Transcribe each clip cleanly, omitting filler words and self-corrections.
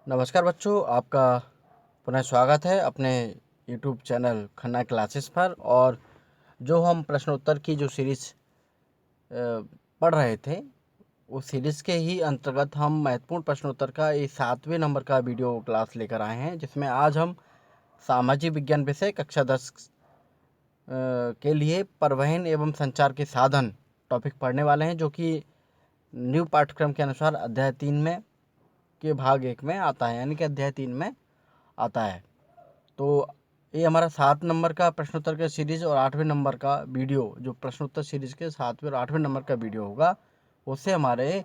नमस्कार बच्चों, आपका पुनः स्वागत है अपने YouTube चैनल खन्ना क्लासेस पर। और जो हम प्रश्नोत्तर की जो सीरीज़ पढ़ रहे थे, उस सीरीज़ के ही अंतर्गत हम महत्वपूर्ण प्रश्नोत्तर का ये 7वें नंबर का वीडियो क्लास लेकर आए हैं, जिसमें आज हम सामाजिक विज्ञान विषय कक्षा 10 के लिए परिवहन एवं संचार के साधन टॉपिक पढ़ने वाले हैं, जो कि न्यू पाठ्यक्रम के अनुसार अध्याय 3 में के भाग 1 में आता है, यानी कि अध्याय 3 में आता है। तो ये हमारा 7 नंबर का प्रश्नोत्तर का सीरीज और 8वें नंबर का वीडियो, जो प्रश्नोत्तर सीरीज के 7वें और 8वें नंबर का वीडियो होगा, उससे हमारे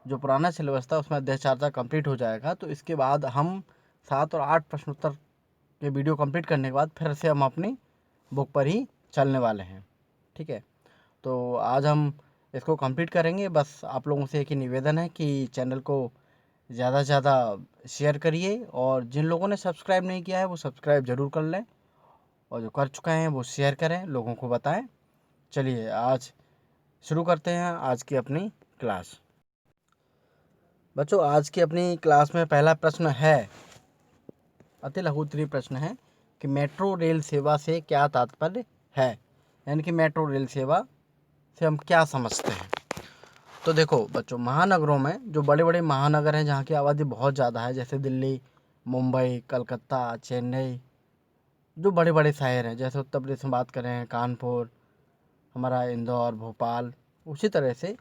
जो पुराना सिलेबस था उसमें अध्याय 4 तक कंप्लीट हो जाएगा। तो इसके बाद हम 7 और 8 प्रश्नोत्तर के वीडियो कंप्लीट करने के बाद फिर से हम अपनी बुक पर ही चलने वाले हैं। ठीक है, तो आज हम इसको कंप्लीट करेंगे। बस आप लोगों से एक ही निवेदन है कि चैनल को ज़्यादा से ज़्यादा शेयर करिए, और जिन लोगों ने सब्सक्राइब नहीं किया है वो सब्सक्राइब ज़रूर कर लें, और जो कर चुके हैं वो शेयर करें, लोगों को बताएं। चलिए आज शुरू करते हैं आज की अपनी क्लास। बच्चों, आज की अपनी क्लास में पहला प्रश्न है, अति लघु उत्तरीय प्रश्न है कि मेट्रो रेल सेवा से क्या तात्पर्य है, यानी कि मेट्रो रेल सेवा से हम क्या समझते हैं। तो देखो बच्चों, महानगरों में जो बड़े बड़े महानगर हैं जहाँ की आबादी बहुत ज़्यादा है, जैसे दिल्ली, मुंबई, कलकत्ता, चेन्नई, जो बड़े बड़े शहर हैं, जैसे उत्तर प्रदेश में बात करें कानपुर, हमारा इंदौर, भोपाल, उसी तरह से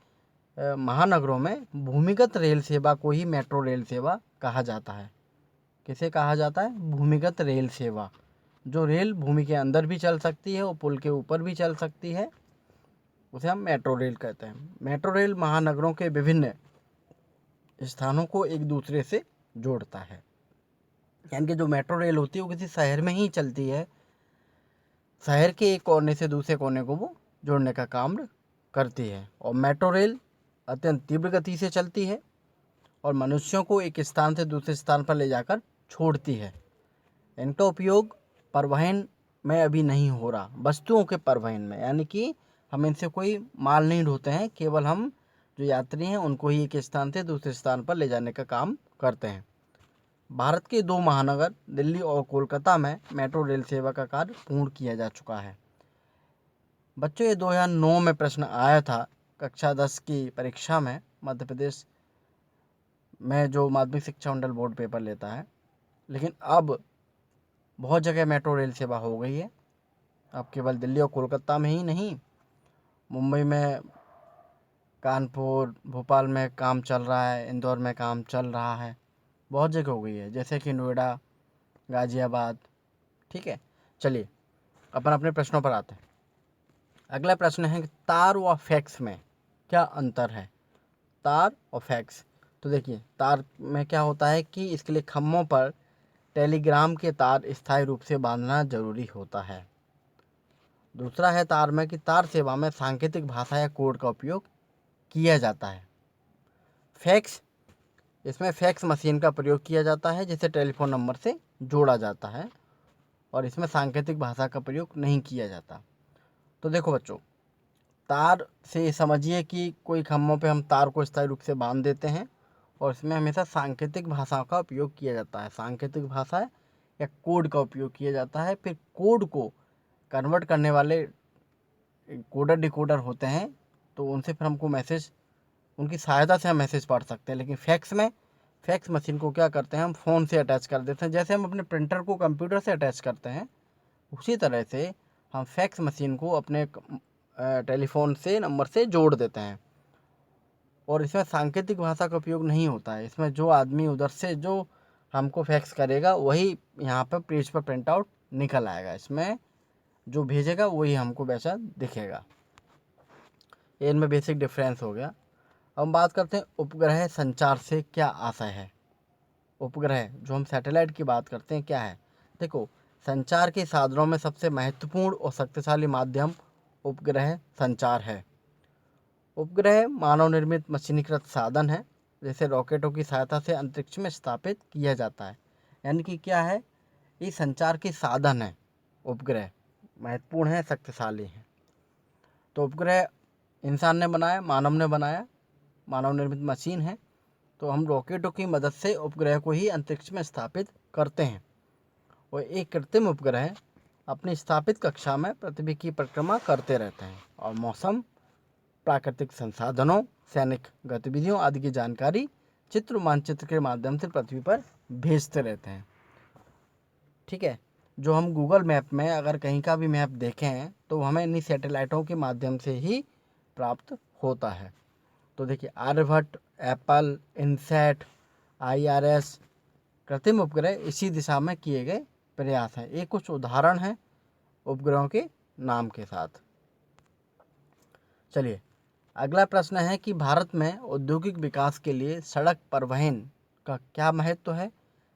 महानगरों में भूमिगत रेल सेवा को ही मेट्रो रेल सेवा कहा जाता है। किसे कहा जाता है? भूमिगत रेल सेवा। जो रेल भूमि के अंदर भी चल सकती है और पुल के ऊपर भी चल सकती है, उसे हम मेट्रो रेल कहते हैं। मेट्रो रेल महानगरों के विभिन्न स्थानों को एक दूसरे से जोड़ता है, यानी कि जो मेट्रो रेल होती है वो किसी शहर में ही चलती है, शहर के एक कोने से दूसरे कोने को वो जोड़ने का काम करती है। और मेट्रो रेल अत्यंत तीव्र गति से चलती है और मनुष्यों को एक स्थान से दूसरे स्थान पर ले जाकर छोड़ती है। इनका उपयोग परिवहन में अभी नहीं हो रहा, वस्तुओं के परिवहन में, यानी कि हम इनसे कोई माल नहीं ढोते हैं, केवल हम जो यात्री हैं उनको ही एक स्थान से दूसरे स्थान पर ले जाने का काम करते हैं। भारत के 2 महानगर दिल्ली और कोलकाता में मेट्रो रेल सेवा का कार्य पूर्ण किया जा चुका है। बच्चों, ये 2009 में प्रश्न आया था कक्षा 10 की परीक्षा में। मध्य प्रदेश में जो माध्यमिक शिक्षा मंडल बोर्ड पेपर लेता है, लेकिन अब बहुत जगह मेट्रो रेल सेवा हो गई है। अब केवल दिल्ली और कोलकाता में ही नहीं, मुंबई में, कानपुर, भोपाल में काम चल रहा है, इंदौर में काम चल रहा है, बहुत जगह हो गई है, जैसे कि नोएडा, गाज़ियाबाद। ठीक है, चलिए अपन अपने प्रश्नों पर आते हैं। अगला प्रश्न है कि तार व फैक्स में क्या अंतर है। तार और फैक्स, तो देखिए तार में क्या होता है कि इसके लिए खम्भों पर टेलीग्राम के तार स्थायी रूप से बांधना जरूरी होता है। दूसरा है तार में कि तार सेवा में सांकेतिक भाषा या कोड का उपयोग किया जाता है। फैक्स, इसमें फैक्स मशीन का प्रयोग किया जाता है जिसे टेलीफोन नंबर से जोड़ा जाता है, और इसमें सांकेतिक भाषा का प्रयोग नहीं किया जाता। तो देखो बच्चों, तार से समझिए कि कोई खम्भों पे हम तार को स्थायी रूप से बांध देते हैं, और इसमें हमेशा सांकेतिक भाषा का उपयोग किया जाता है। सांकेतिक भाषा या कोड का उपयोग किया जाता है। फिर कोड को कन्वर्ट करने वाले कोडर डिकोडर होते हैं, तो उनसे फिर हमको मैसेज, उनकी सहायता से हम मैसेज पढ़ सकते हैं। लेकिन फैक्स में, फैक्स मशीन को क्या करते हैं, हम फ़ोन से अटैच कर देते हैं। जैसे हम अपने प्रिंटर को कंप्यूटर से अटैच करते हैं, उसी तरह से हम फैक्स मशीन को अपने टेलीफोन से नंबर से जोड़ देते हैं। और इसमें सांकेतिक भाषा का उपयोग नहीं होता है। इसमें जो आदमी उधर से जो हमको फैक्स करेगा वही यहाँ पर पेज पर प्रिंट आउट निकल आएगा, इसमें जो भेजेगा वही हमको वैसा दिखेगा। ये इनमें बेसिक डिफरेंस हो गया। अब हम बात करते हैं उपग्रह संचार से क्या आशय है। उपग्रह, जो हम सैटेलाइट की बात करते हैं, क्या है। देखो, संचार के साधनों में सबसे महत्वपूर्ण और शक्तिशाली माध्यम उपग्रह संचार है। उपग्रह मानव निर्मित मशीनीकृत साधन है, जैसे रॉकेटों की सहायता से अंतरिक्ष में स्थापित किया जाता है। यानी कि क्या है, ये संचार के साधन है। उपग्रह महत्वपूर्ण है, शक्तिशाली है। तो उपग्रह इंसान ने बनाया, मानव ने बनाया, मानव निर्मित मशीन है, तो हम रॉकेटों की मदद से उपग्रह को ही अंतरिक्ष में स्थापित करते हैं और एक कृत्रिम उपग्रह अपनी स्थापित कक्षा में पृथ्वी की परिक्रमा करते रहते हैं और मौसम, प्राकृतिक संसाधनों, सैनिक गतिविधियों आदि की जानकारी चित्र मानचित्र के माध्यम से पृथ्वी पर भेजते रहते हैं। ठीक है, जो हम गूगल मैप में अगर कहीं का भी मैप देखें तो हमें इन्हीं सैटेलाइटों के माध्यम से ही प्राप्त होता है। तो देखिए, आर्यभट्ट, एप्पल, इनसैट, IRS कृत्रिम उपग्रह इसी दिशा में किए गए प्रयास हैं। ये कुछ उदाहरण हैं उपग्रहों के नाम के साथ। चलिए, अगला प्रश्न है कि भारत में औद्योगिक विकास के लिए सड़क परिवहन का क्या महत्व है,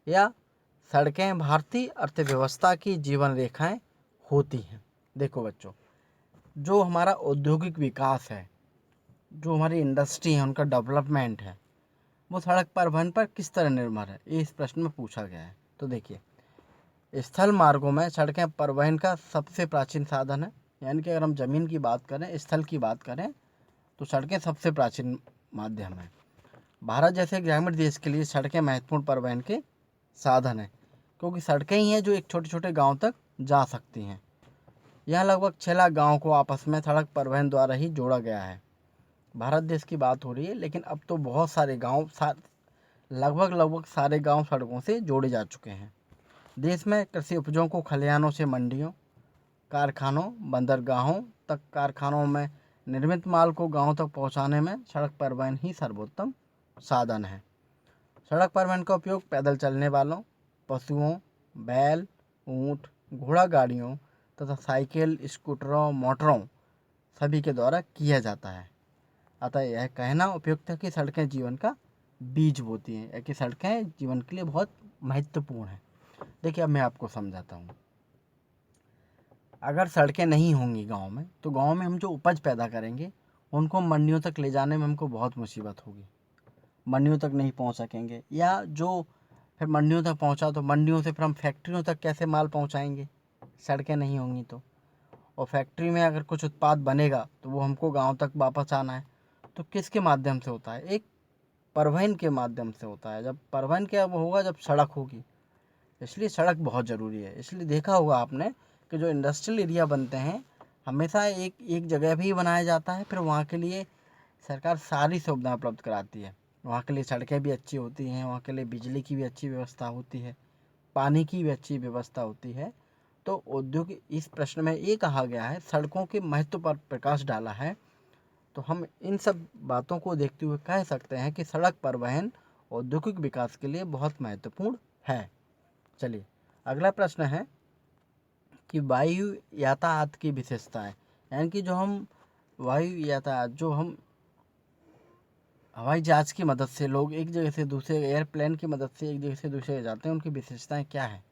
या सड़कें भारतीय अर्थव्यवस्था की जीवन रेखाएं होती हैं। देखो बच्चों, जो हमारा औद्योगिक विकास है, जो हमारी इंडस्ट्री है, उनका डेवलपमेंट है, वो सड़क परिवहन पर किस तरह निर्भर है, ये इस प्रश्न में पूछा गया है। तो देखिए, स्थल मार्गों में सड़कें परिवहन का सबसे प्राचीन साधन है। यानी कि अगर हम ज़मीन की बात करें, स्थल की बात करें, तो सड़कें सबसे प्राचीन माध्यम है। भारत जैसे ग्रामीण देश के लिए सड़कें महत्वपूर्ण परिवहन के साधन हैं, क्योंकि सड़कें ही हैं जो एक छोटे छोटे गांव तक जा सकती हैं। यह लगभग 6 लाख गाँव को आपस में सड़क परिवहन द्वारा ही जोड़ा गया है। भारत देश की बात हो रही है, लेकिन अब तो बहुत सारे गाँव लगभग सारे गाँव सड़कों से जोड़े जा चुके हैं। देश में कृषि उपजों को खलिहानों से मंडियों, कारखानों, बंदरगाहों तक, कारखानों में निर्मित माल को गांवों तक पहुंचाने में सड़क परिवहन ही सर्वोत्तम साधन है। सड़क परिवहन का उपयोग पैदल चलने वालों, पशुओं, बैल, ऊंट, घोड़ा गाड़ियों तथा साइकिल, स्कूटरों, मोटरों सभी के द्वारा किया जाता है। अतः यह कहना उपयुक्त है कि सड़कें जीवन का बीज बोती हैं, या कि सड़कें जीवन के लिए बहुत महत्वपूर्ण हैं। देखिए, अब मैं आपको समझाता हूँ। अगर सड़कें नहीं होंगी गांव में, तो गांव में हम जो उपज पैदा करेंगे उनको मंडियों तक ले जाने में हमको बहुत मुसीबत होगी, मंडियों तक नहीं पहुंच सकेंगे, या जो फिर मंडियों तक पहुंचा तो मंडियों से फिर हम फैक्ट्रियों तक कैसे माल पहुंचाएंगे, सड़कें नहीं होंगी तो। और फैक्ट्री में अगर कुछ उत्पाद बनेगा तो वो हमको गांव तक वापस आना है, तो किसके माध्यम से होता है, एक परिवहन के माध्यम से होता है। जब परिवहन क्या होगा, जब सड़क होगी, इसलिए सड़क बहुत ज़रूरी है। इसलिए देखा होगा आपने कि जो इंडस्ट्रियल एरिया बनते हैं, हमेशा एक एक जगह भी बनाया जाता है, फिर वहाँ के लिए सरकार सारी सुविधाएं उपलब्ध कराती है। वहाँ के लिए सड़कें भी अच्छी होती हैं, वहाँ के लिए बिजली की भी अच्छी व्यवस्था होती है, पानी की भी अच्छी व्यवस्था होती है। तो उद्योग, इस प्रश्न में ये कहा गया है, सड़कों के महत्व पर प्रकाश डाला है। तो हम इन सब बातों को देखते हुए कह सकते हैं कि सड़क परिवहन औद्योगिक विकास के लिए बहुत महत्वपूर्ण है। चलिए, अगला प्रश्न है कि वायु यातायात की विशेषताएं। यानी कि जो हम वायु यातायात, जो हम हवाई जहाज की मदद से लोग एक जगह से दूसरे, एयरप्लेन की मदद से एक जगह से दूसरे जगह जाते हैं, उनकी विशेषताएं क्या है।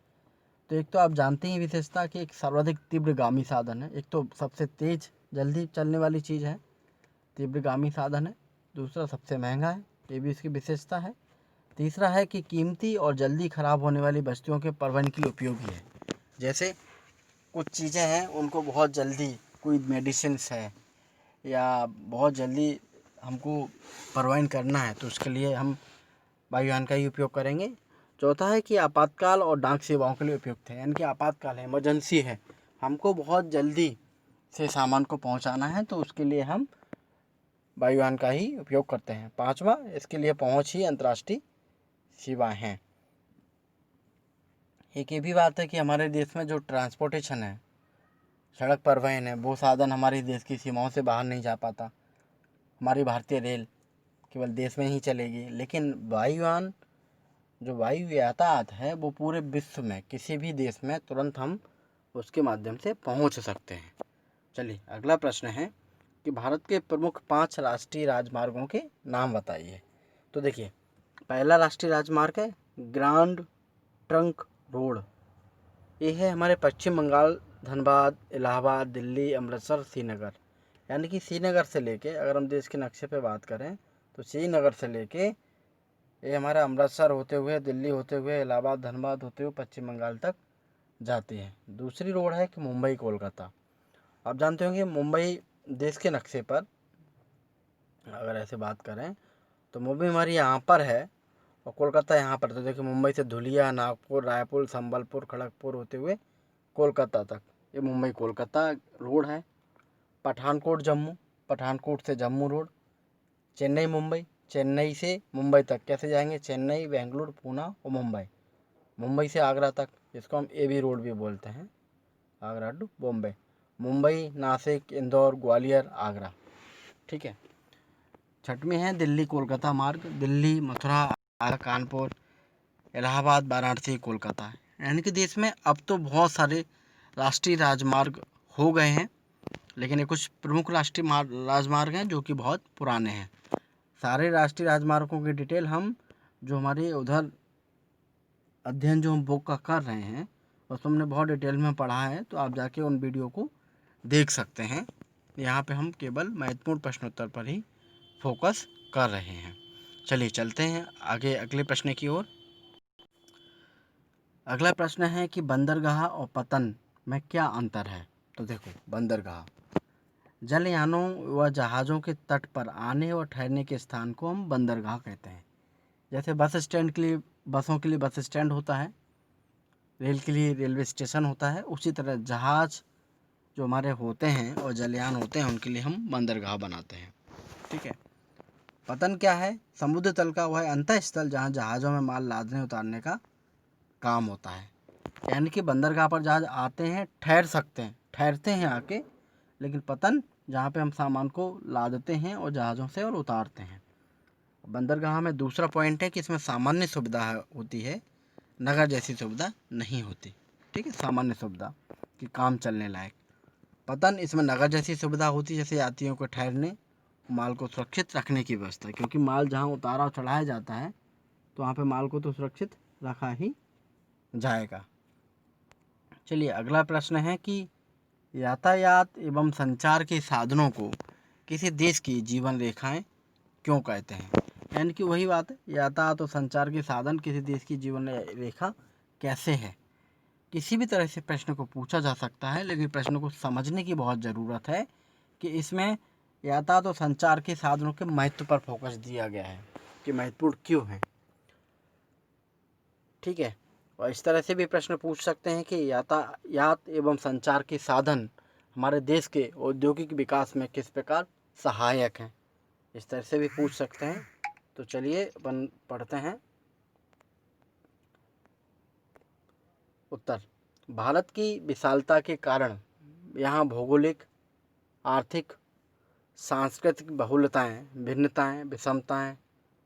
तो एक तो आप जानते ही विशेषता कि एक सर्वाधिक तीव्रगामी साधन है। एक तो सबसे तेज जल्दी चलने वाली चीज़ है, तीव्रगामी साधन है। दूसरा, सबसे महंगा है, ये भी इसकी विशेषता है। तीसरा है कि कीमती और जल्दी खराब होने वाली वस्तुओं के परिवहन के लिए उपयोगी है। जैसे कुछ चीज़ें हैं, उनको बहुत जल्दी, कोई मेडिसिन्स है या बहुत जल्दी हमको परिवहन करना है, तो उसके लिए हम वायुयान का ही उपयोग करेंगे। चौथा है कि आपातकाल और डाक सेवाओं के लिए उपयुक्त है। यानी कि आपातकाल है, इमरजेंसी है, हमको बहुत जल्दी से सामान को पहुंचाना है, तो उसके लिए हम वायुयान का ही उपयोग करते हैं। पांचवा, इसके लिए पहुंच ही अंतर्राष्ट्रीय सेवाएं हैं। एक ये भी बात है कि हमारे देश में जो ट्रांसपोर्टेशन है, सड़क परिवहन है, वो साधन हमारे देश की सीमाओं से बाहर नहीं जा पाता। हमारी भारतीय रेल केवल देश में ही चलेगी, लेकिन वायुयान, जो वायु यातायात है, वो पूरे विश्व में किसी भी देश में तुरंत हम उसके माध्यम से पहुंच सकते हैं। चलिए, अगला प्रश्न है कि भारत के प्रमुख 5 राष्ट्रीय राजमार्गों के नाम बताइए। तो देखिए, पहला राष्ट्रीय राजमार्ग है ग्रांड ट्रंक रोड। ये है हमारे पश्चिम बंगाल, धनबाद, इलाहाबाद, दिल्ली, अमृतसर, श्रीनगर। यानी कि श्रीनगर से लेके, अगर हम देश के नक्शे पे बात करें, तो श्रीनगर से लेके ये हमारा अमृतसर होते हुए, दिल्ली होते हुए, इलाहाबाद, धनबाद होते हुए पश्चिम बंगाल तक जाती है। दूसरी रोड है कि मुंबई कोलकाता। आप जानते होंगे मुंबई देश के नक्शे पर, अगर ऐसे बात करें, तो मुंबई हमारी यहाँ पर है और कोलकाता यहाँ पर। तो देखिए मुंबई से धुलिया, नागपुर, रायपुर, संबलपुर, खड़गपुर होते हुए कोलकाता तक, ये मुंबई कोलकाता रोड है। पठानकोट जम्मू, पठानकोट से जम्मू रोड। चेन्नई मुंबई, चेन्नई से मुंबई तक कैसे जाएंगे, चेन्नई, बेंगलुरु, पूना और मुंबई। मुंबई से आगरा तक, जिसको हम एबी रोड भी बोलते हैं, आगरा टू बॉम्बे। मुंबई, नासिक, इंदौर, ग्वालियर, आगरा। ठीक है। छठवीं है दिल्ली कोलकाता मार्ग, दिल्ली, मथुरा, आगरा, कानपुर, इलाहाबाद, वाराणसी, कोलकाता। यानी कि देश में अब तो बहुत सारे राष्ट्रीय राजमार्ग हो गए हैं, लेकिन ये कुछ प्रमुख राष्ट्रीय राजमार्ग हैं जो कि बहुत पुराने हैं। सारे राष्ट्रीय राजमार्गों की डिटेल हम जो हमारे उधर अध्ययन जो हम बुक का कर रहे हैं उसमें हमने बहुत डिटेल में पढ़ा है, तो आप जाके उन वीडियो को देख सकते हैं। यहाँ पे हम केवल महत्वपूर्ण प्रश्नोत्तर पर ही फोकस कर रहे हैं। चलिए चलते हैं आगे अगले प्रश्न की ओर। अगला प्रश्न है कि बंदरगाह और पतन में क्या अंतर है। तो देखो, बंदरगाह जलयानों व जहाज़ों के तट पर आने और ठहरने के स्थान को हम बंदरगाह कहते हैं। जैसे बस स्टैंड के लिए, बसों के लिए बस स्टैंड होता है, रेल के लिए रेलवे स्टेशन होता है, उसी तरह जहाज़ जो हमारे होते हैं और जलयान होते हैं उनके लिए हम बंदरगाह बनाते हैं। ठीक है। पतन क्या है, समुद्र तल का वह अंतः स्थल जहाँ जहाज़ों में माल लादने उतारने का काम होता है। यानी कि बंदरगाह पर जहाज़ आते हैं, ठहर सकते हैं, ठहरते हैं आके, लेकिन पतन जहाँ पे हम सामान को लादते हैं और जहाज़ों से और उतारते हैं। बंदरगाह में दूसरा पॉइंट है कि इसमें सामान्य सुविधा होती है, नगर जैसी सुविधा नहीं होती। ठीक है, सामान्य सुविधा कि काम चलने लायक। पतन, इसमें नगर जैसी सुविधा होती है, जैसे यात्रियों को ठहरने, माल को सुरक्षित रखने की व्यवस्था, क्योंकि माल जहाँ उतारा और चढ़ाया जाता है तो वहाँ पे माल को तो सुरक्षित रखा ही जाएगा। चलिए अगला प्रश्न है कि यातायात एवं संचार के साधनों को किसी देश की जीवन रेखाएं क्यों कहते हैं। यानी कि वही बात है, यातायात और संचार के साधन किसी देश की जीवन रेखा कैसे है। किसी भी तरह से प्रश्न को पूछा जा सकता है, लेकिन प्रश्न को समझने की बहुत ज़रूरत है कि इसमें यातायात और संचार के साधनों के महत्व पर फोकस दिया गया है कि महत्वपूर्ण क्यों है। ठीक है। और इस तरह से भी प्रश्न पूछ सकते हैं कि यातायात एवं संचार के साधन हमारे देश के औद्योगिक विकास में किस प्रकार सहायक हैं, इस तरह से भी पूछ सकते हैं। तो चलिए अपन पढ़ते हैं उत्तर। भारत की विशालता के कारण यहाँ भौगोलिक, आर्थिक, सांस्कृतिक बहुलताएं, भिन्नताएं, विषमताएं,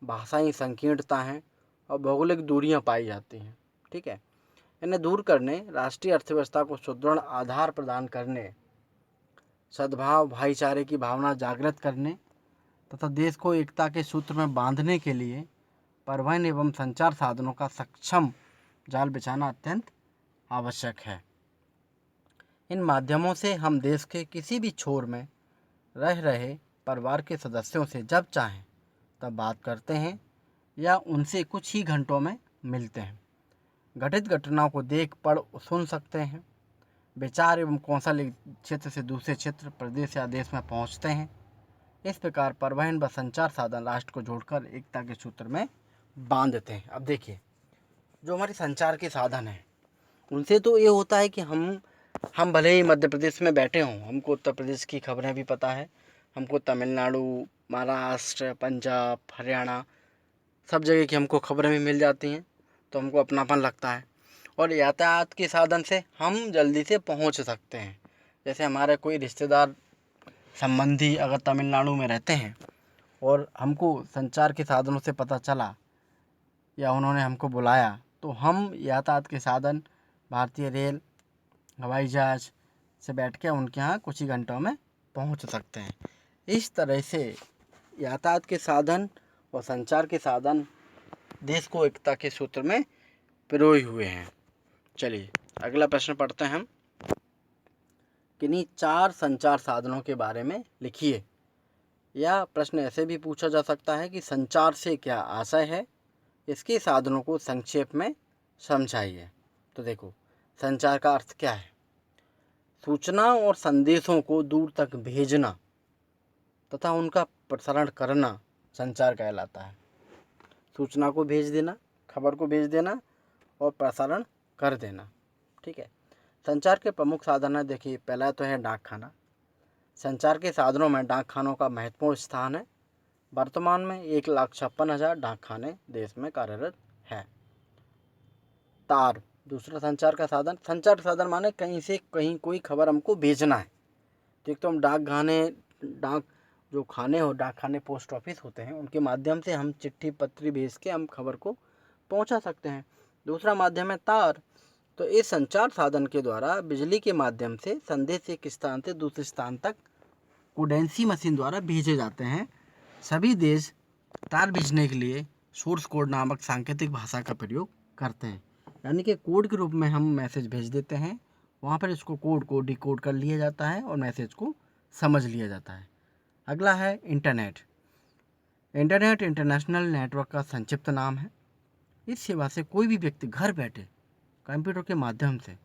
भाषाई संकीर्णताएं और भौगोलिक दूरियां पाई जाती हैं। ठीक है। इन्हें दूर करने, राष्ट्रीय अर्थव्यवस्था को सुदृढ़ आधार प्रदान करने, सद्भाव भाईचारे की भावना जागृत करने तथा देश को एकता के सूत्र में बांधने के लिए परिवहन एवं संचार साधनों का सक्षम जाल बिछाना अत्यंत आवश्यक है। इन माध्यमों से हम देश के किसी भी छोर में रह रहे परिवार के सदस्यों से जब चाहें तब बात करते हैं या उनसे कुछ ही घंटों में मिलते हैं। घटित घटनाओं को देख पढ़ सुन सकते हैं। विचार एवं कौशल एक क्षेत्र से दूसरे क्षेत्र, प्रदेश या देश में पहुंचते हैं। इस प्रकार परिवहन व संचार साधन राष्ट्र को जोड़कर एकता के सूत्र में बांधते हैं। अब देखिए, जो हमारे संचार के साधन हैं उनसे तो ये होता है कि हम भले ही मध्य प्रदेश में बैठे हों, हमको उत्तर प्रदेश की खबरें भी पता है, हमको तमिलनाडु, महाराष्ट्र, पंजाब, हरियाणा सब जगह की हमको खबरें भी मिल जाती हैं, तो हमको अपनापन लगता है। और यातायात के साधन से हम जल्दी से पहुंच सकते हैं। जैसे हमारे कोई रिश्तेदार संबंधी अगर तमिलनाडु में रहते हैं और हमको संचार के साधनों से पता चला या उन्होंने हमको बुलाया, तो हम यातायात के साधन भारतीय रेल, हवाई जहाज़ से बैठ के उनके यहाँ कुछ ही घंटों में पहुंच सकते हैं। इस तरह से यातायात के साधन और संचार के साधन देश को एकता के सूत्र में पिरोए हुए हैं। चलिए अगला प्रश्न पढ़ते हैं हम। किन्हीं 4 संचार साधनों के बारे में लिखिए। या प्रश्न ऐसे भी पूछा जा सकता है कि संचार से क्या आशय है, इसके साधनों को संक्षेप में समझाइए। तो देखो, संचार का अर्थ क्या है, सूचना और संदेशों को दूर तक भेजना तथा उनका प्रसारण करना संचार कहलाता है। सूचना को भेज देना, खबर को भेज देना और प्रसारण कर देना। ठीक है। संचार के प्रमुख साधन है, देखिए पहला तो है डाक खाना। संचार के साधनों में डाक खानों का महत्वपूर्ण स्थान है। वर्तमान में 1,56,000 डाक खाने देश में कार्यरत है। तार दूसरा संचार का साधन। संचार साधन माने कहीं से कहीं कोई खबर हमको भेजना है। एक तो हम डाक जो खाने हो, डाक खाने पोस्ट ऑफिस होते हैं, उनके माध्यम से हम चिट्ठी पत्री भेज के हम खबर को पहुंचा सकते हैं। दूसरा माध्यम है तार। तो इस संचार साधन के द्वारा बिजली के माध्यम से संदेश एक स्थान से दूसरे स्थान तक कोडेंसी मशीन द्वारा भेजे जाते हैं। सभी देश तार भेजने के लिए सोर्स कोड नामक सांकेतिक भाषा का प्रयोग करते हैं, यानी कि कोड के रूप में हम मैसेज भेज देते हैं, वहाँ पर इसको कोड को डिकोड कर लिया जाता है और मैसेज को समझ लिया जाता है। अगला है इंटरनेट। इंटरनेट इंटरनेशनल नेटवर्क का संक्षिप्त नाम है। इस सेवा से कोई भी व्यक्ति घर बैठे कंप्यूटर के माध्यम से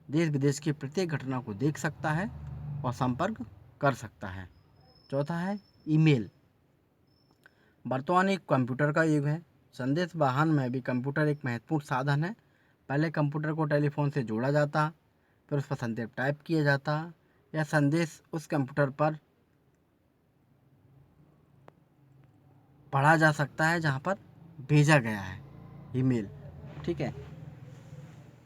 देश विदेश की प्रत्येक घटना को देख सकता है और संपर्क कर सकता है। चौथा है ईमेल। वर्तमान एक कंप्यूटर का युग है। संदेश वाहन में भी कंप्यूटर एक महत्वपूर्ण साधन है। पहले कंप्यूटर को टेलीफोन से जोड़ा जाता, फिर उस पर संदेश टाइप किया जाता, या संदेश उस कंप्यूटर पर पढ़ा जा सकता है जहाँ पर भेजा गया है, ईमेल। ठीक है।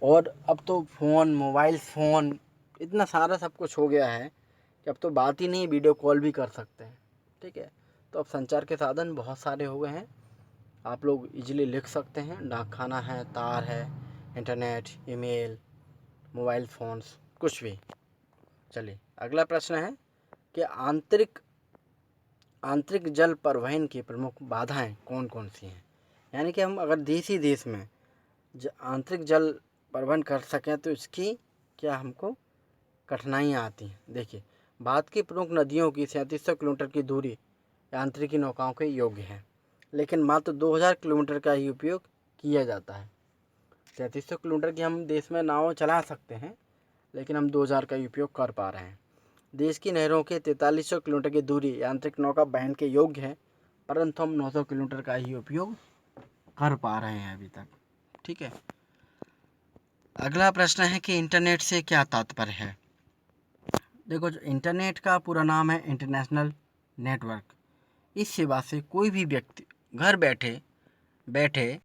और अब तो फ़ोन, मोबाइल फ़ोन, इतना सारा सब कुछ हो गया है कि अब तो बात ही नहीं, वीडियो कॉल भी कर सकते हैं। ठीक है। तो अब संचार के साधन बहुत सारे हो गए हैं, आप लोग इजीली लिख सकते हैं। डाक खाना है, तार है, इंटरनेट, ईमेल, मोबाइल फ़ोन्स, कुछ भी। चलिए अगला प्रश्न है कि आंतरिक जल परिवहन की प्रमुख बाधाएं कौन कौन सी हैं। यानी कि हम अगर देश में आंतरिक जल परिवहन कर सकें तो इसकी क्या हमको कठिनाइयाँ आती हैं। देखिए, भारत की प्रमुख नदियों की 3700 किलोमीटर की दूरी आंतरिक नौकाओं के योग्य है, लेकिन मात्र 2000 किलोमीटर का ही उपयोग किया जाता है। 3700 किलोमीटर की हम देश में नाव चला सकते हैं, लेकिन हम 2000 का ही उपयोग कर पा रहे हैं। देश की नहरों के 4300 किलोमीटर की दूरी यांत्रिक नौका बहन के योग्य है, परंतु हम 900 किलोमीटर का ही उपयोग कर पा रहे हैं अभी तक। ठीक है। अगला प्रश्न है कि इंटरनेट से क्या तात्पर्य है। देखो, जो इंटरनेट का पूरा नाम है इंटरनेशनल नेटवर्क। इस सेवा से कोई भी व्यक्ति घर बैठे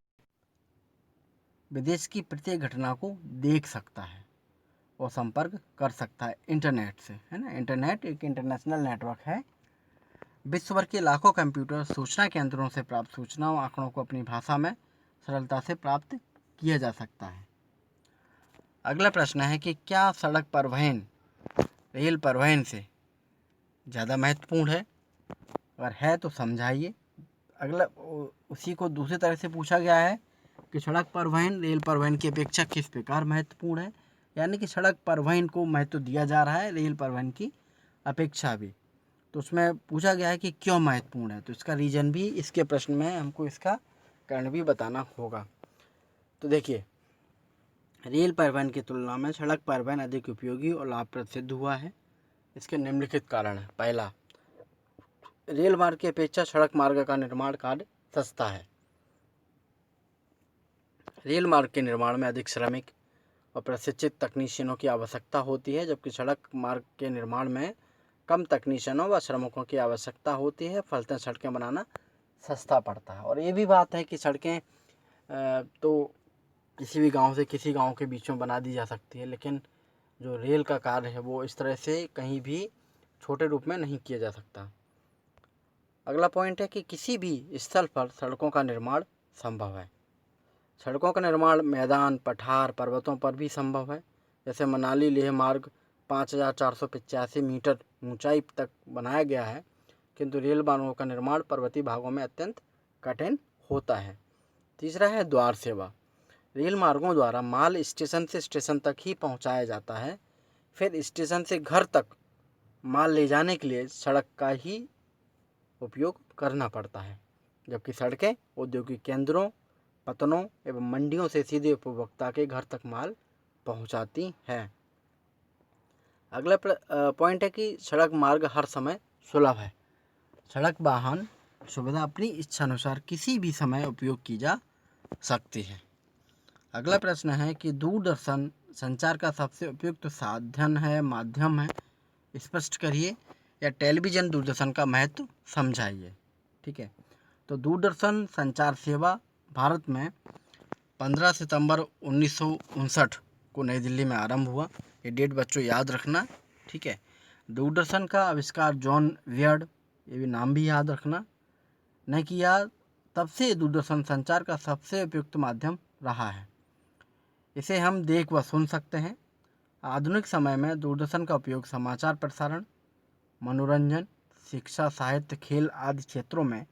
विदेश की प्रत्येक घटना को देख सकता है और संपर्क कर सकता है इंटरनेट से, है ना। इंटरनेट एक इंटरनेशनल नेटवर्क है। विश्व भर के लाखों कंप्यूटर सूचना केंद्रों से प्राप्त सूचनाओं आंकड़ों को अपनी भाषा में सरलता से प्राप्त किया जा सकता है। अगला प्रश्न है कि क्या सड़क परिवहन रेल परिवहन से ज़्यादा महत्वपूर्ण है, अगर है तो समझाइए। अगला उसी को दूसरी तरह से पूछा गया है कि सड़क परिवहन रेल परिवहन की अपेक्षा किस प्रकार महत्वपूर्ण है, यानी कि सड़क परिवहन को महत्व दिया जा रहा है रेल परिवहन की अपेक्षा भी। तो उसमें पूछा गया है कि क्यों महत्वपूर्ण है, तो इसका रीज़न भी इसके प्रश्न में है, हमको इसका कारण भी बताना होगा। तो देखिए, रेल परिवहन की तुलना में सड़क परिवहन अधिक उपयोगी और लाभप्रद सिद्ध हुआ है। इसके निम्नलिखित कारण है। पहला, रेल मार्ग की अपेक्षा सड़क मार्ग का निर्माण कार्य सस्ता है। रेल मार्ग के निर्माण में अधिक श्रमिक और प्रशिक्षित तकनीशियनों की आवश्यकता होती है, जबकि सड़क मार्ग के निर्माण में कम तकनीशियनों व श्रमिकों की आवश्यकता होती है। फलतः सड़कें बनाना सस्ता पड़ता है। और ये भी बात है कि सड़कें तो किसी भी गांव से किसी गांव के बीच में बना दी जा सकती है, लेकिन जो रेल का कार्य है वो इस तरह से कहीं भी छोटे रूप में नहीं किया जा सकता। अगला पॉइंट है कि किसी भी स्थल पर सड़कों का निर्माण संभव है। सड़कों का निर्माण मैदान, पठार, पर्वतों पर भी संभव है। जैसे मनाली लेह मार्ग 5485 मीटर ऊंचाई तक बनाया गया है, किंतु रेल मार्गों का निर्माण पर्वतीय भागों में अत्यंत कठिन होता है। तीसरा है द्वार सेवा। रेल मार्गों द्वारा माल स्टेशन से स्टेशन तक ही पहुंचाया जाता है, फिर स्टेशन से घर तक माल ले जाने के लिए सड़क का ही उपयोग करना पड़ता है, जबकि सड़कें औद्योगिक केंद्रों, पतनों एवं मंडियों से सीधे उपभोक्ता के घर तक माल पहुंचाती हैं। अगला पॉइंट है कि सड़क मार्ग हर समय सुलभ है। सड़क वाहन सुविधा अपनी इच्छानुसार किसी भी समय उपयोग की जा सकती है। अगला प्रश्न है कि दूरदर्शन संचार का सबसे उपयुक्त साधन है, माध्यम है, स्पष्ट करिए, या टेलीविज़न दूरदर्शन का महत्व समझाइए। ठीक है, तो दूरदर्शन संचार सेवा भारत में 15 सितंबर 1959 को नई दिल्ली में आरंभ हुआ। ये डेट बच्चों याद रखना। ठीक है, दूरदर्शन का आविष्कार जॉन वियर्ड, ये भी नाम भी याद रखना, ने किया। तब से दूरदर्शन संचार का सबसे उपयुक्त माध्यम रहा है। इसे हम देख व सुन सकते हैं। आधुनिक समय में दूरदर्शन का उपयोग समाचार प्रसारण, मनोरंजन, शिक्षा, साहित्य, खेल आदि क्षेत्रों में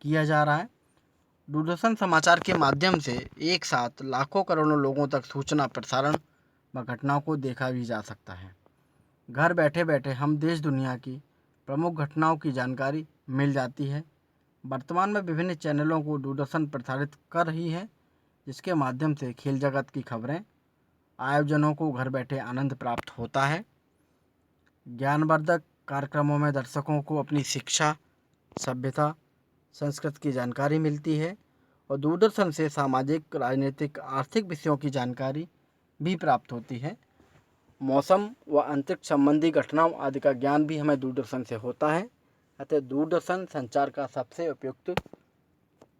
किया जा रहा है। दूरदर्शन समाचार के माध्यम से एक साथ लाखों करोड़ों लोगों तक सूचना प्रसारण व घटनाओं को देखा भी जा सकता है। घर बैठे बैठे हम देश दुनिया की प्रमुख घटनाओं की जानकारी मिल जाती है। वर्तमान में विभिन्न चैनलों को दूरदर्शन प्रसारित कर रही है, जिसके माध्यम से खेल जगत की खबरें आयोजनों को घर बैठे आनंद प्राप्त होता है। ज्ञानवर्धक कार्यक्रमों में दर्शकों को अपनी शिक्षा, सभ्यता, संस्कृत की जानकारी मिलती है और दूरदर्शन से सामाजिक, राजनीतिक, आर्थिक विषयों की जानकारी भी प्राप्त होती है। मौसम व अंतरिक्ष संबंधी घटनाओं आदि का ज्ञान भी हमें दूरदर्शन से होता है। अतः दूरदर्शन संचार का सबसे उपयुक्त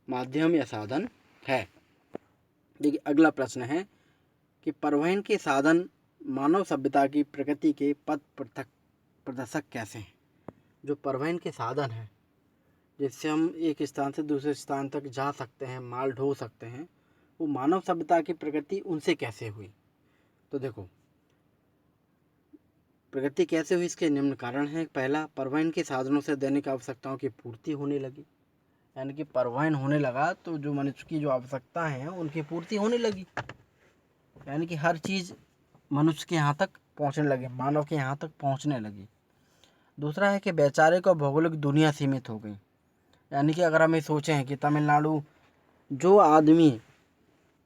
माध्यम या साधन है। देखिए, अगला प्रश्न है कि परिवहन के साधन मानव सभ्यता की प्रगति के पथ प्रदर्शक कैसे हैं। जो परिवहन के साधन हैं जिससे हम एक स्थान से दूसरे स्थान तक जा सकते हैं, माल ढो सकते हैं, वो मानव सभ्यता की प्रगति उनसे कैसे हुई। तो देखो, प्रगति कैसे हुई, इसके निम्न कारण हैं। पहला, परिवहन के साधनों से दैनिक आवश्यकताओं की पूर्ति होने लगी। यानी कि परिवहन होने लगा तो जो मनुष्य की जो आवश्यकता हैं उनकी पूर्ति होने लगी। यानी कि हर चीज़ मनुष्य के यहाँ तक पहुँचने लगे, मानव के यहाँ तक पहुँचने लगी। दूसरा है कि वैचारिक और भौगोलिक दुनिया सीमित हो गई। यानी कि अगर हम ये सोचें कि तमिलनाडु, जो आदमी,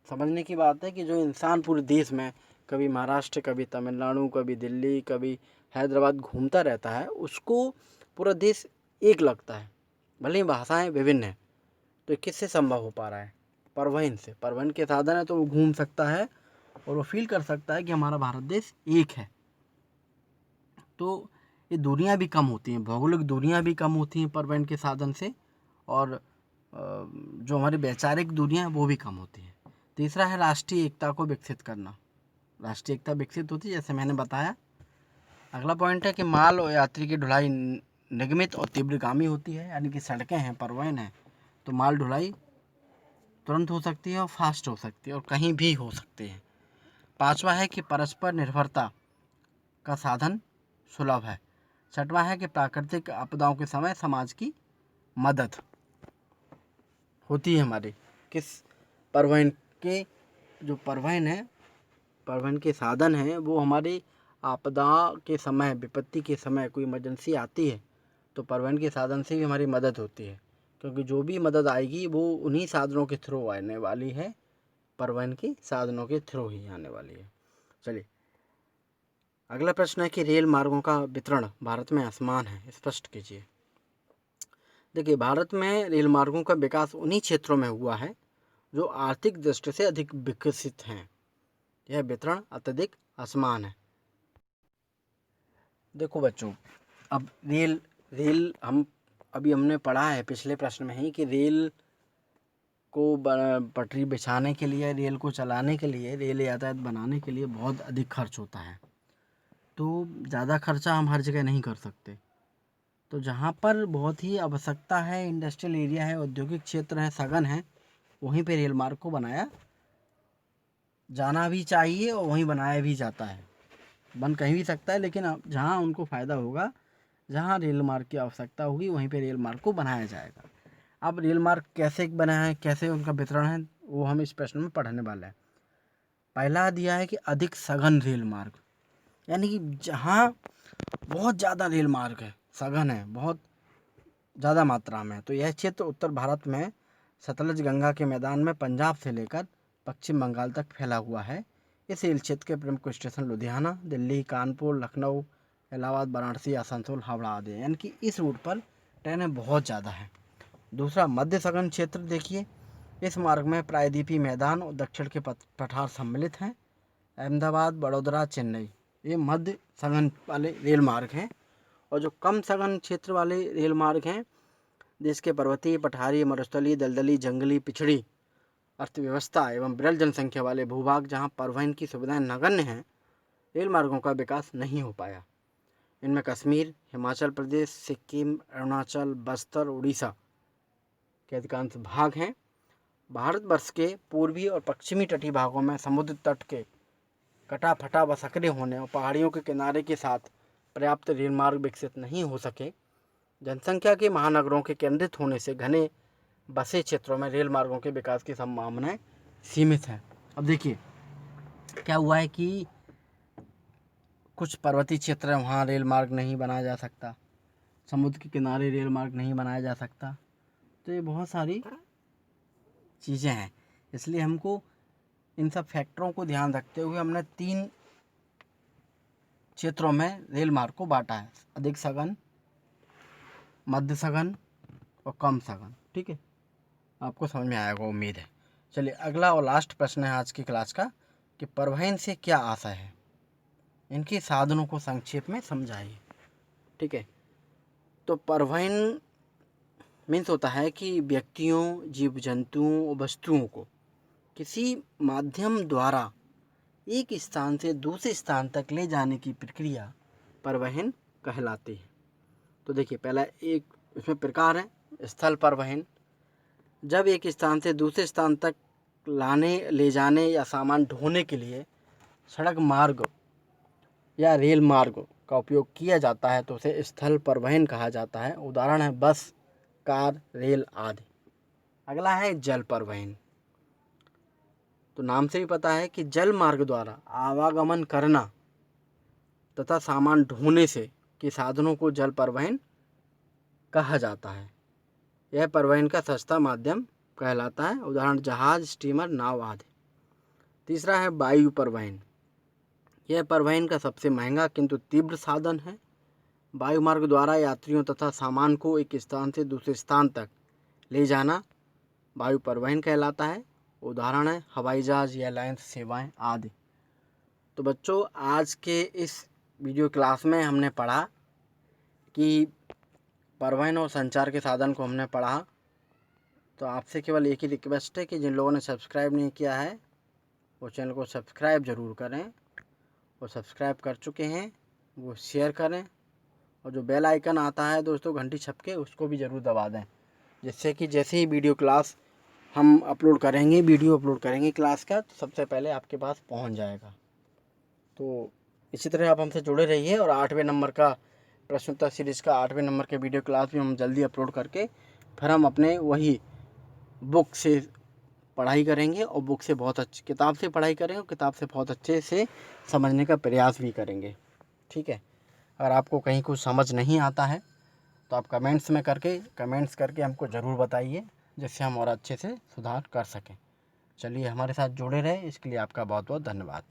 समझने की बात है कि जो इंसान पूरे देश में कभी महाराष्ट्र, कभी तमिलनाडु, कभी दिल्ली, कभी हैदराबाद घूमता रहता है, उसको पूरा देश एक लगता है, भले ही भाषाएं विभिन्न हैं। तो किससे संभव हो पा रहा है? परिवहन से। परिवहन के साधन है तो वो घूम सकता है और वो फील कर सकता है कि हमारा भारत देश एक है। तो ये दूरियां भी कम होती हैं, भौगोलिक दूरियां भी कम होती हैं परिवहन के साधन से, और जो हमारी वैचारिक दूरियां हैं वो भी कम होती हैं। तीसरा है राष्ट्रीय एकता को विकसित करना। राष्ट्रीय एकता विकसित होती है, जैसे मैंने बताया। अगला पॉइंट है कि माल और यात्री की ढुलाई निगमित और तीव्रगामी होती है। यानी कि सड़कें हैं, परिवहन है, तो माल ढुलाई तुरंत हो सकती है और फास्ट हो सकती है और कहीं भी हो सकती है। पांचवा है कि परस्पर निर्भरता का साधन सुलभ है। छठवां है कि प्राकृतिक आपदाओं के समय समाज की मदद होती है हमारी किस परिवहन के, जो परिवहन है, परिवहन के साधन हैं, वो हमारी आपदा के समय, विपत्ति के समय कोई इमरजेंसी आती है तो परिवहन के साधन से भी हमारी मदद होती है, क्योंकि जो भी मदद आएगी वो उन्हीं साधनों के थ्रू आने वाली है, परिवहन के साधनों के थ्रू ही आने वाली है। चलिए, अगला प्रश्न है कि रेल मार्गों का वितरण भारत में असमान है, स्पष्ट कीजिए। देखिए, भारत में रेल मार्गों का विकास उन्हीं क्षेत्रों में हुआ है जो आर्थिक दृष्टि से अधिक विकसित हैं। यह वितरण अत्यधिक असमान है। देखो बच्चों, अब रेल रेल हम अभी हमने पढ़ा है पिछले प्रश्न में ही कि रेल को पटरी बिछाने के लिए, रेल को चलाने के लिए, रेल यातायात बनाने के लिए बहुत अधिक खर्च होता है। तो ज़्यादा खर्चा हम हर जगह नहीं कर सकते। तो जहाँ पर बहुत ही आवश्यकता है, इंडस्ट्रियल एरिया है, औद्योगिक क्षेत्र है, सघन है, वहीं पे रेल मार्ग को बनाया जाना भी चाहिए और वहीं बनाया भी जाता है। बन कहीं भी सकता है, लेकिन जहाँ उनको फ़ायदा होगा, जहाँ रेल मार्ग की आवश्यकता होगी, वहीं पे रेल मार्ग को बनाया जाएगा। अब रेल मार्ग कैसे बना है, कैसे उनका वितरण है, वो हम इस प्रश्न में पढ़ने वाले हैं। पहला दिया है कि अधिक सघन रेल मार्ग, यानी कि जहाँ बहुत ज़्यादा रेल मार्ग है, सघन है, बहुत ज़्यादा मात्रा में, तो यह क्षेत्र उत्तर भारत में सतलज गंगा के मैदान में पंजाब से लेकर पश्चिम बंगाल तक फैला हुआ है। इस रेल क्षेत्र के प्रमुख स्टेशन लुधियाना, दिल्ली, कानपुर, लखनऊ, इलाहाबाद, वाराणसी, आसनसोल, हावड़ा आदि हैं। यानी कि इस रूट पर ट्रेनें बहुत ज़्यादा हैं दूसरा मध्य सघन क्षेत्र देखिए, इस मार्ग में प्रायद्वीपीय मैदान और दक्षिण के पठार सम्मिलित हैं। अहमदाबाद, बड़ौदा, चेन्नई, ये मध्य सघन वाले रेल मार्ग हैं। और जो कम सघन क्षेत्र वाले रेल मार्ग हैं, देश के पर्वतीय, पठारी, मरुस्थलीय, दलदली, जंगली, पिछड़ी अर्थव्यवस्था एवं विरल जनसंख्या वाले भूभाग जहाँ परिवहन की सुविधाएं नगण्य हैं, रेल मार्गों का विकास नहीं हो पाया। इनमें कश्मीर, हिमाचल प्रदेश, सिक्किम, अरुणाचल, बस्तर, उड़ीसा के अधिकांश भाग हैं। भारतवर्ष के पूर्वी और पश्चिमी तटीय भागों में समुद्र तट के कटा फटा व सक्रिय होने और पहाड़ियों के किनारे के साथ पर्याप्त रेल मार्ग विकसित नहीं हो सके। जनसंख्या के महानगरों के केंद्रित होने से घने बसे क्षेत्रों में रेल मार्गों के विकास की संभावनाएं सीमित हैं। अब देखिए क्या हुआ है कि कुछ पर्वतीय क्षेत्र है, वहाँ रेल मार्ग नहीं बनाया जा सकता, समुद्र के किनारे रेल मार्ग नहीं बनाया जा सकता। तो ये बहुत सारी चीज़ें हैं, इसलिए हमको इन सब फैक्टरों को ध्यान रखते हुए हमने 3 क्षेत्रों में रेल मार्ग को बांटा है, अधिक सघन, मध्य सघन और कम सघन। ठीक है, आपको समझ में आएगा उम्मीद है। चलिए अगला और लास्ट प्रश्न है आज की क्लास का कि परिवहन से क्या आशय है, इनके साधनों को संक्षेप में समझाइए। ठीक है, तो परिवहन मीन्स होता है कि व्यक्तियों, जीव जंतुओं और वस्तुओं को किसी माध्यम द्वारा एक स्थान से दूसरे स्थान तक ले जाने की प्रक्रिया परिवहन कहलाती है। तो देखिए पहला एक इसमें प्रकार है स्थल परिवहन। जब एक स्थान से दूसरे स्थान तक ले जाने या सामान ढोने के लिए सड़क मार्ग या रेल मार्ग का उपयोग किया जाता है तो उसे स्थल परिवहन कहा जाता है। उदाहरण है बस, कार, रेल आदि। अगला है जल परिवहन। तो नाम से भी पता है कि जल मार्ग द्वारा आवागमन करना तथा सामान ढोने से के साधनों को जल परिवहन कहा जाता है। यह परिवहन का सस्ता माध्यम कहलाता है। उदाहरण जहाज, स्टीमर, नाव आदि। तीसरा है वायु परिवहन। यह परिवहन का सबसे महंगा किंतु तीव्र साधन है। वायु मार्ग द्वारा यात्रियों तथा सामान को एक स्थान से दूसरे स्थान तक ले जाना वायु परिवहन कहलाता है। उदाहरण है हवाई जहाज, एयरलाइंस सेवाएं आदि। तो बच्चों आज के इस वीडियो क्लास में हमने पढ़ा कि परिवहन और संचार के साधन को हमने पढ़ा। तो आपसे केवल एक ही रिक्वेस्ट है कि जिन लोगों ने सब्सक्राइब नहीं किया है वो चैनल को सब्सक्राइब ज़रूर करें, और सब्सक्राइब कर चुके हैं वो शेयर करें, और जो बेल आइकन आता है दोस्तों घंटी छपके उसको भी ज़रूर दबा दें, जिससे कि जैसे ही वीडियो अपलोड करेंगे क्लास का तो सबसे पहले आपके पास पहुंच जाएगा। तो इसी तरह आप हमसे जुड़े रहिए, और 8वें नंबर का प्रश्नोत्तर सीरीज़ का 8वें नंबर के वीडियो क्लास भी हम जल्दी अपलोड करके फिर हम अपने वही बुक से पढ़ाई करेंगे, और बुक से बहुत अच्छी किताब से पढ़ाई करेंगे, और किताब से बहुत अच्छे से समझने का प्रयास भी करेंगे। ठीक है, अगर आपको कहीं कुछ समझ नहीं आता है तो आप कमेंट्स करके हमको ज़रूर बताइए, जिससे हम और अच्छे से सुधार कर सकें। चलिए हमारे साथ जुड़े रहे, इसके लिए आपका बहुत बहुत धन्यवाद।